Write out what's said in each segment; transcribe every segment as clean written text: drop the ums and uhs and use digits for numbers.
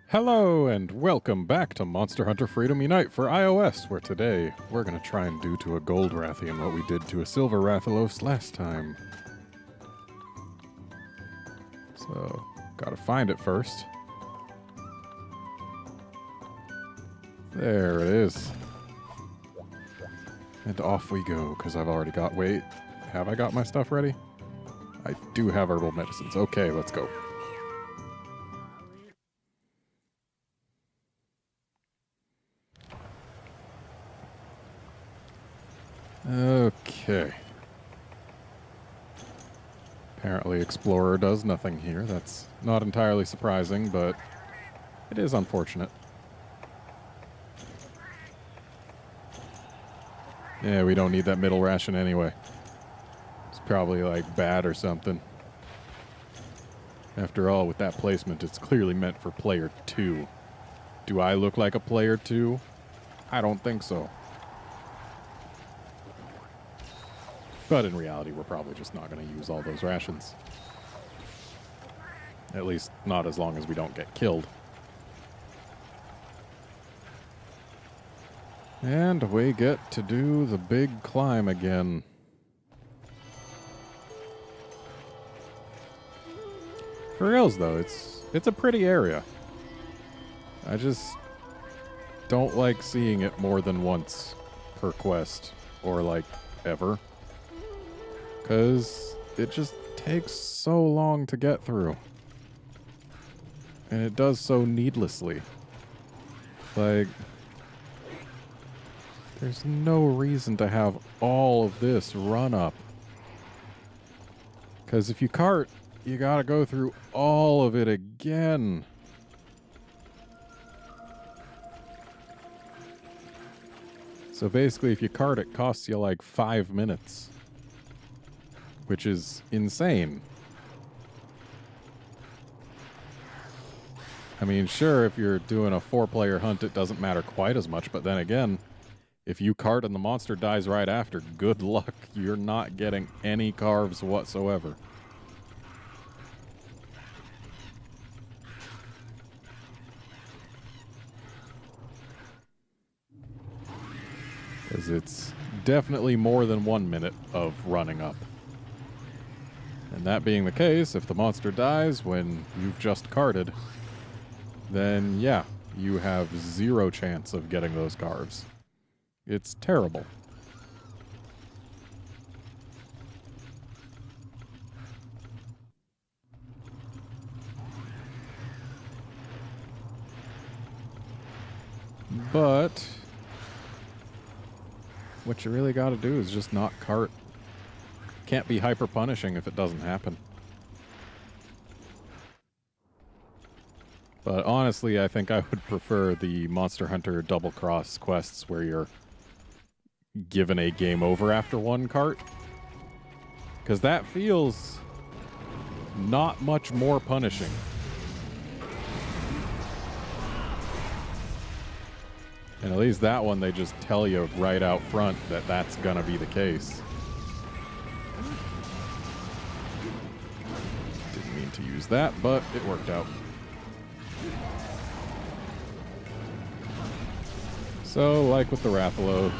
Hello and welcome back to Monster Hunter Freedom Unite for iOS, where today we're going to try and do to a Gold Rathian what we did to a Silver Rathalos last time. So, gotta find it first. There it is. And off we go, because I've already got... Wait, have I got my stuff ready? I do have herbal medicines. Okay, let's go. Okay. Apparently Explorer does nothing here. That's not entirely surprising, but it is unfortunate. Yeah, we don't need that middle ration anyway. It's probably like bad or something. After all, with that placement, it's clearly meant for player 2. Do I look like a player 2? I don't think so. But in reality, we're probably just not going to use all those rations. At least, not as long as we don't get killed. And we get to do the big climb again. For reals, though, it's a pretty area. I just don't like seeing it more than once per quest, or like, ever. Because it just takes so long to get through. And it does so needlessly. Like, there's no reason to have all of this run up. Because if you cart, you gotta go through all of it again. So basically, if you cart, it costs you like 5 minutes. Which is insane. I mean, sure, if you're doing a 4-player hunt, it doesn't matter quite as much, but then again, if you cart and the monster dies right after, good luck. You're not getting any carves whatsoever. Because it's definitely more than 1 minute of running up. And that being the case, if the monster dies when you've just carted, then yeah, you have 0 chance of getting those carves. It's terrible. But what you really gotta do is just not cart. Can't be hyper punishing if it doesn't happen. But honestly, I think I would prefer the Monster Hunter double cross quests where you're given a game over after 1 cart. Because that feels not much more punishing. And at least that one, they just tell you right out front that that's gonna be the case. Didn't mean to use that, but it worked out. So, like with the Rathalos,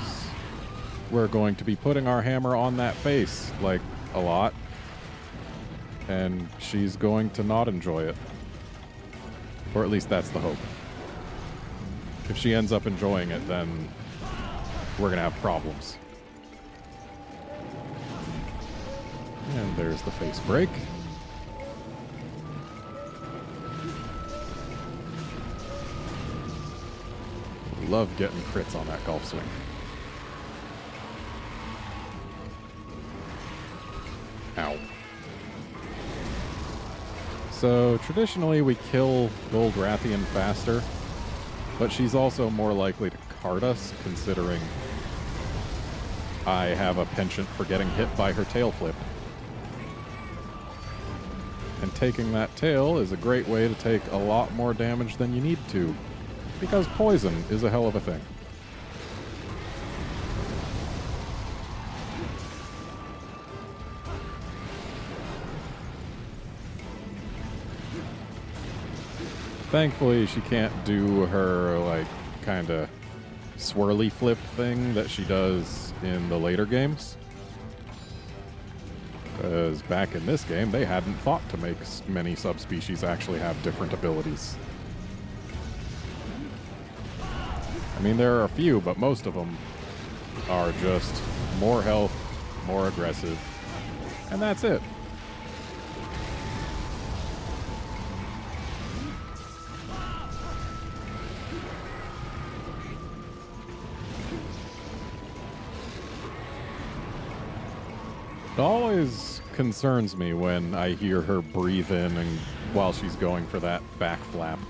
we're going to be putting our hammer on that face, like, a lot. And she's going to not enjoy it. Or at least that's the hope. If she ends up enjoying it, then we're going to have problems. And there's the face break. Love getting crits on that golf swing. Ow. So, traditionally we kill Gold Rathian faster, but she's also more likely to cart us, considering I have a penchant for getting hit by her tail flip. And taking that tail is a great way to take a lot more damage than you need to. Because poison is a hell of a thing. Thankfully, she can't do her, like, kind of swirly flip thing that she does in the later games. Because back in this game, they hadn't thought to make many subspecies actually have different abilities. I mean, there are a few, but most of them are just more health, more aggressive, and that's it. It always concerns me when I hear her breathe in and while she's going for that back flap.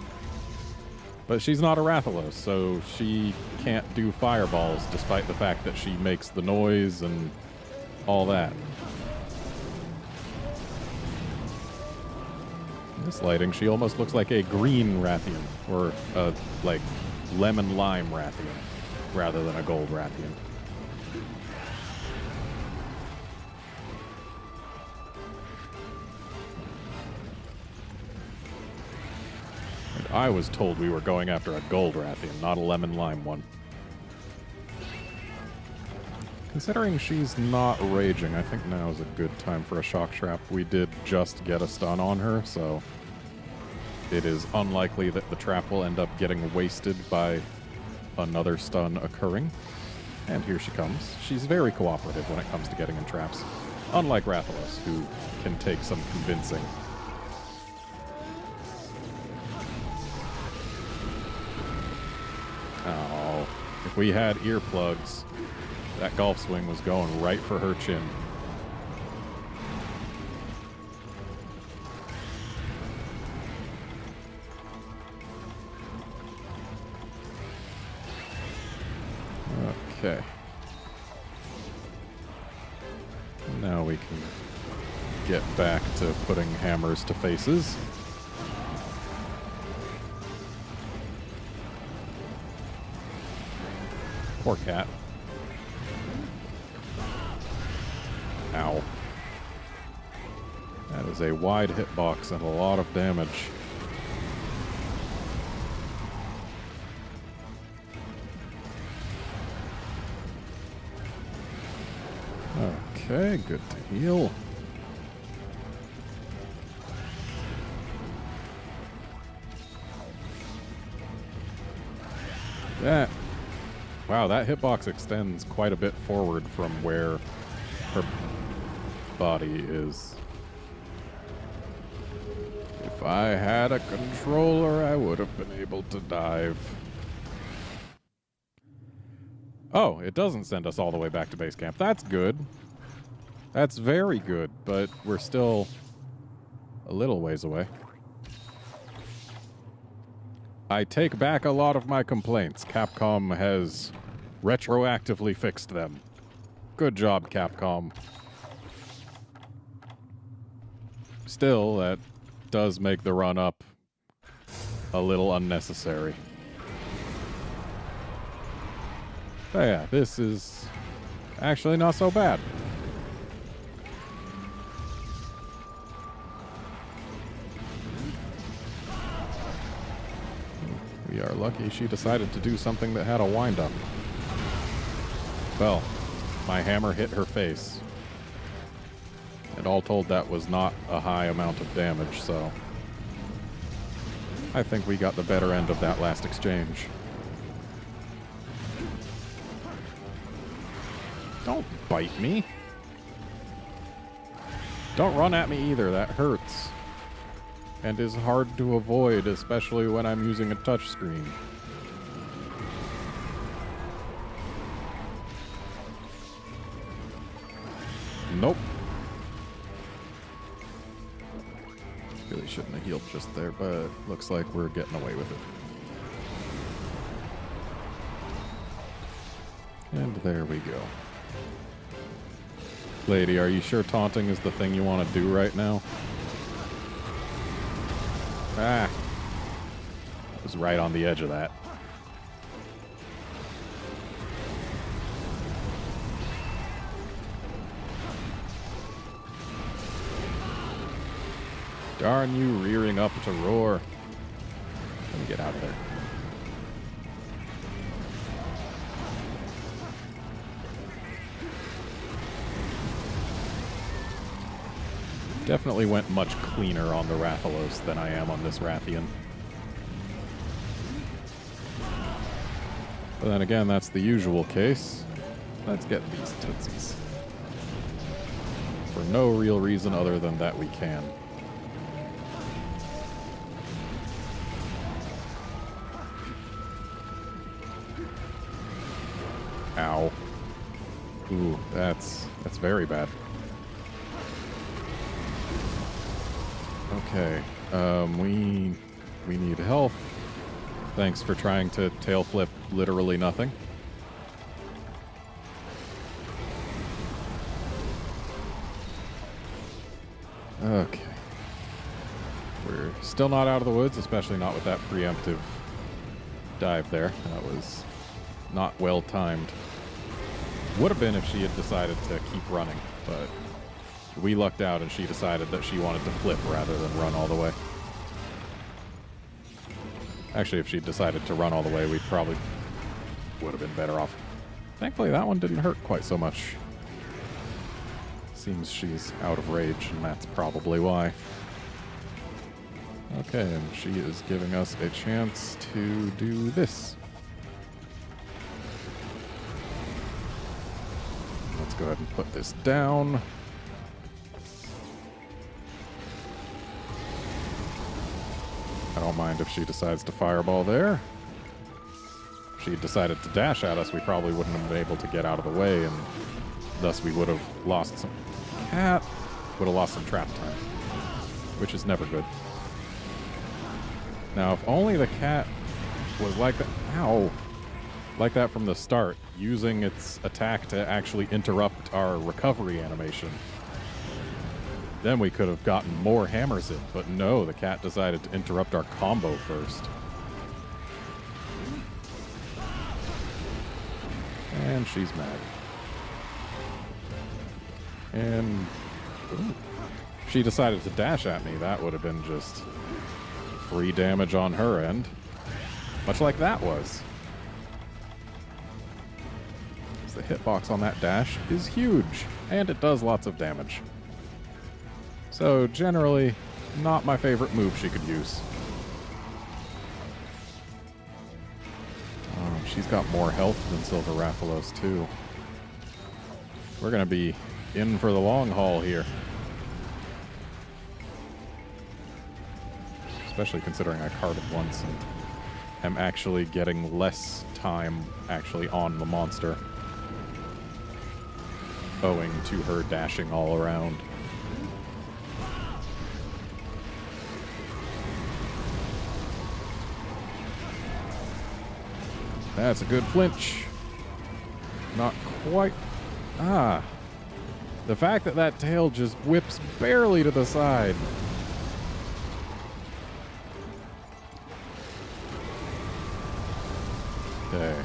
But she's not a Rathalos, so she can't do fireballs despite the fact that she makes the noise and all that. In this lighting, she almost looks like a green Rathian, or a, like, lemon lime Rathian, rather than a gold Rathian. I was told we were going after a gold Rathian, not a lemon lime one. Considering she's not raging, I think now is a good time for a shock trap. We did just get a stun on her, so it is unlikely that the trap will end up getting wasted by another stun occurring. And here she comes. She's very cooperative when it comes to getting in traps, unlike Rathalos, who can take some convincing. Oh, if we had earplugs, that golf swing was going right for her chin. Okay. Now we can get back to putting hammers to faces. Poor cat. Ow. That is a wide hitbox and a lot of damage. Okay, good to heal. That. Wow, that hitbox extends quite a bit forward from where her body is. If I had a controller, I would have been able to dive. Oh, it doesn't send us all the way back to base camp. That's good. That's very good, but we're still a little ways away. I take back a lot of my complaints. Capcom has retroactively fixed them. Good job, Capcom. Still, that does make the run up a little unnecessary. But yeah, this is actually not so bad. We are lucky she decided to do something that had a wind-up. Well, my hammer hit her face. And all told, that was not a high amount of damage, so I think we got the better end of that last exchange. Don't bite me. Don't run at me either, that hurts. And is hard to avoid, especially when I'm using a touchscreen. Nope. Really shouldn't have healed just there, but looks like we're getting away with it. And there we go. Lady, are you sure taunting is the thing you want to do right now? Ah. I was right on the edge of that. Darn you, rearing up to roar. Let me get out of there. Definitely went much cleaner on the Rathalos than I am on this Rathian. But then again, that's the usual case. Let's get these Tootsies. For no real reason other than that we can. Ow. Ooh, that's very bad. Okay, we need health. Thanks for trying to tail flip literally nothing. Okay. We're still not out of the woods, especially not with that preemptive dive there. That was not well timed. Would have been if she had decided to keep running, but we lucked out and she decided that she wanted to flip rather than run all the way. Actually, if she'd decided to run all the way, we probably would have been better off. Thankfully, that one didn't hurt quite so much. Seems she's out of rage, and that's probably why. Okay, and she is giving us a chance to do this. Let's go ahead and put this down. I don't mind if she decides to fireball there. If she decided to dash at us, we probably wouldn't have been able to get out of the way, and thus we would have lost some cat, would have lost some trap time, which is never good. Now, if only the cat was like that, ow, like that from the start, using its attack to actually interrupt our recovery animation, then we could have gotten more hammers in, but no, the cat decided to interrupt our combo first. And she's mad. And ooh, if she decided to dash at me, that would have been just free damage on her end. Much like that was. The hitbox on that dash is huge, and it does lots of damage. So, generally, not my favorite move she could use. She's got more health than Silver Rathalos, too. We're going to be in for the long haul here. Especially considering I carded once and am actually getting less time actually on the monster, owing to her dashing all around. That's a good flinch. Not quite. Ah. The fact that that tail just whips barely to the side. Okay.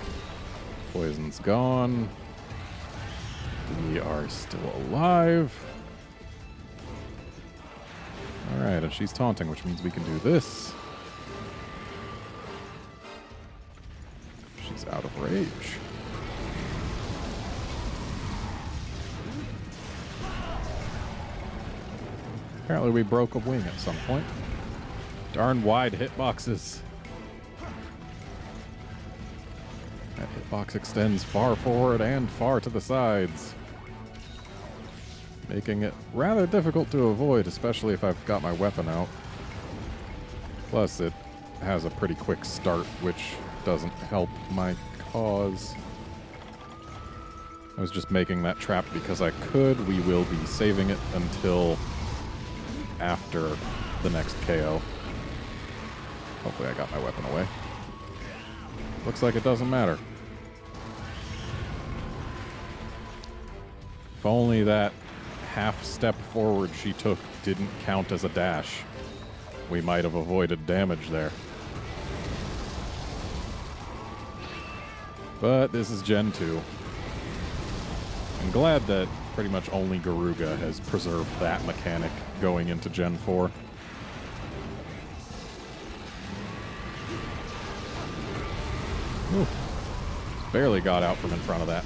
Poison's gone. We are still alive. Alright, and she's taunting, which means we can do this. She's out of rage. Apparently we broke a wing at some point. Darn wide hitboxes. That hitbox extends far forward and far to the sides, making it rather difficult to avoid, especially if I've got my weapon out. Plus, it has a pretty quick start, which doesn't help my cause. I was just making that trap because I could. We will be saving it until after the next KO. Hopefully I got my weapon away. Looks like it doesn't matter. If only that half step forward she took didn't count as a dash, we might have avoided damage there. But this is Gen 2. I'm glad that pretty much only Garuga has preserved that mechanic going into Gen 4. Ooh. Barely got out from in front of that.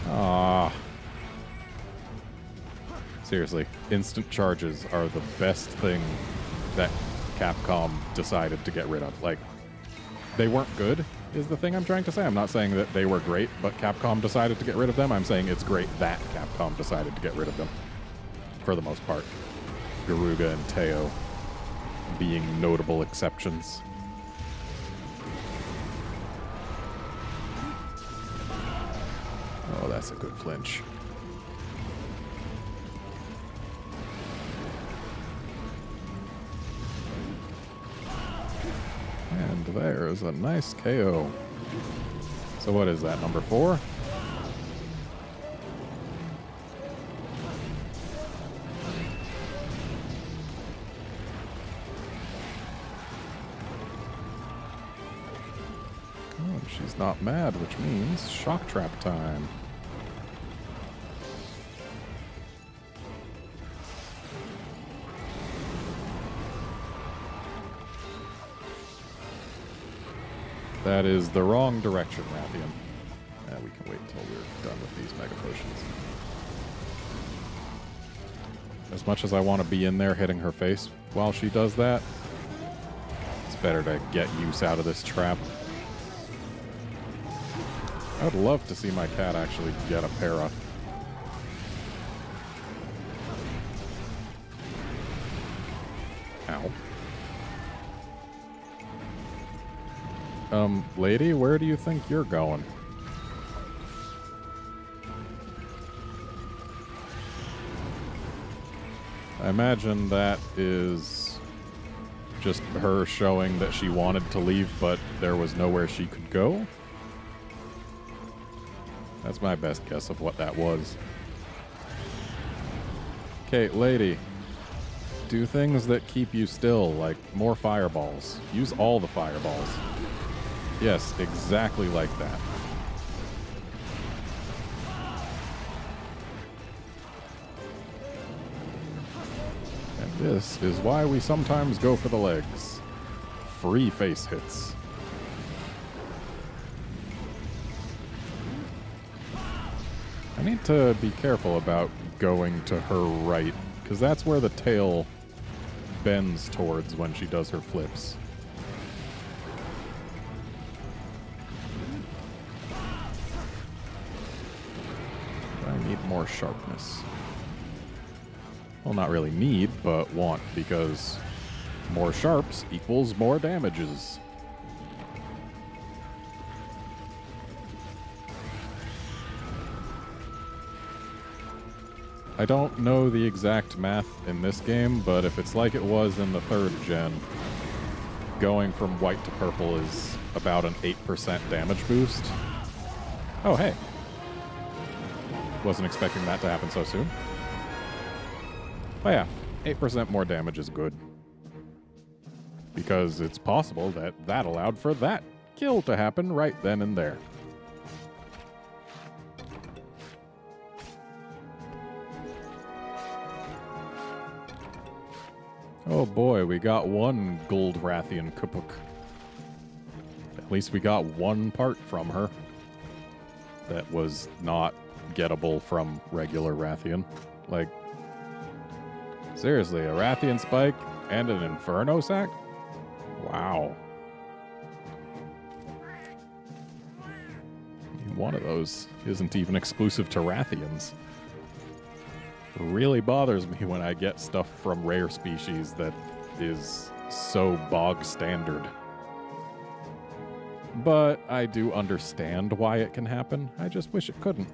Ah. Seriously, instant charges are the best thing that Capcom decided to get rid of. Like, they weren't good, is the thing I'm trying to say. I'm not saying that they were great, but Capcom decided to get rid of them. I'm saying it's great that Capcom decided to get rid of them, for the most part. Garuga and Teo being notable exceptions. Oh, that's a good flinch. And there's a nice KO. So what is that, number 4? Oh, she's not mad, which means shock trap time. That is the wrong direction, Rathian. Yeah, we can wait until we're done with these mega potions. As much as I want to be in there hitting her face while she does that, it's better to get use out of this trap. I would love to see my cat actually get a para. Ow. Lady, where do you think you're going? I imagine that is just her showing that she wanted to leave, but there was nowhere she could go. That's my best guess of what that was. Okay, lady. Do things that keep you still, like more fireballs. Use all the fireballs. Yes, exactly like that. And this is why we sometimes go for the legs. Free face hits. I need to be careful about going to her right, because that's where the tail bends towards when she does her flips. I need more sharpness. Well, not really need, but want, because more sharps equals more damages. I don't know the exact math in this game, but if it's like it was in the 3rd gen, going from white to purple is about an 8% damage boost. Oh, hey. Wasn't expecting that to happen so soon. But yeah, 8% more damage is good. Because it's possible that that allowed for that kill to happen right then and there. Oh boy, we got one gold Rathian Kupuk. At least we got one part from her that was not gettable from regular Rathian. Like, seriously, a Rathian Spike and an Inferno Sack? Wow. One of those isn't even exclusive to Rathians. It really bothers me when I get stuff from rare species that is so bog standard. But I do understand why it can happen. I just wish it couldn't.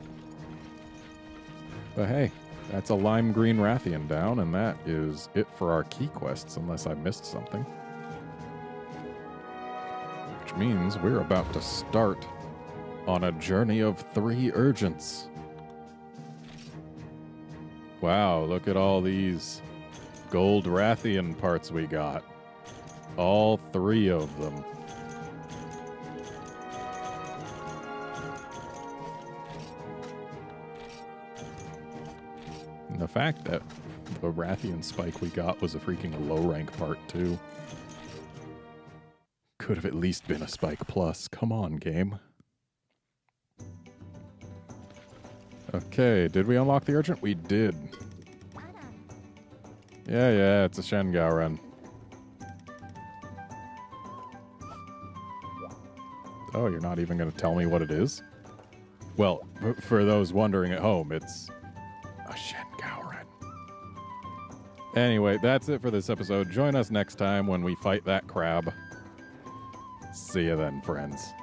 But hey, that's a lime green Rathian down, and that is it for our key quests, unless I missed something. Which means we're about to start on a journey of 3 urgents. Wow, look at all these gold Rathian parts we got. All 3 of them. And the fact that the Rathian Spike we got was a freaking low rank part too. could have at least been a Spike Plus. Come on, game. Okay, did we unlock the urgent? We did. Yeah, it's a Shengao. Oh, you're not even going to tell me what it is? Well, for those wondering at home, it's a Shengao. Anyway, that's it for this episode. Join us next time when we fight that crab. See you then, friends.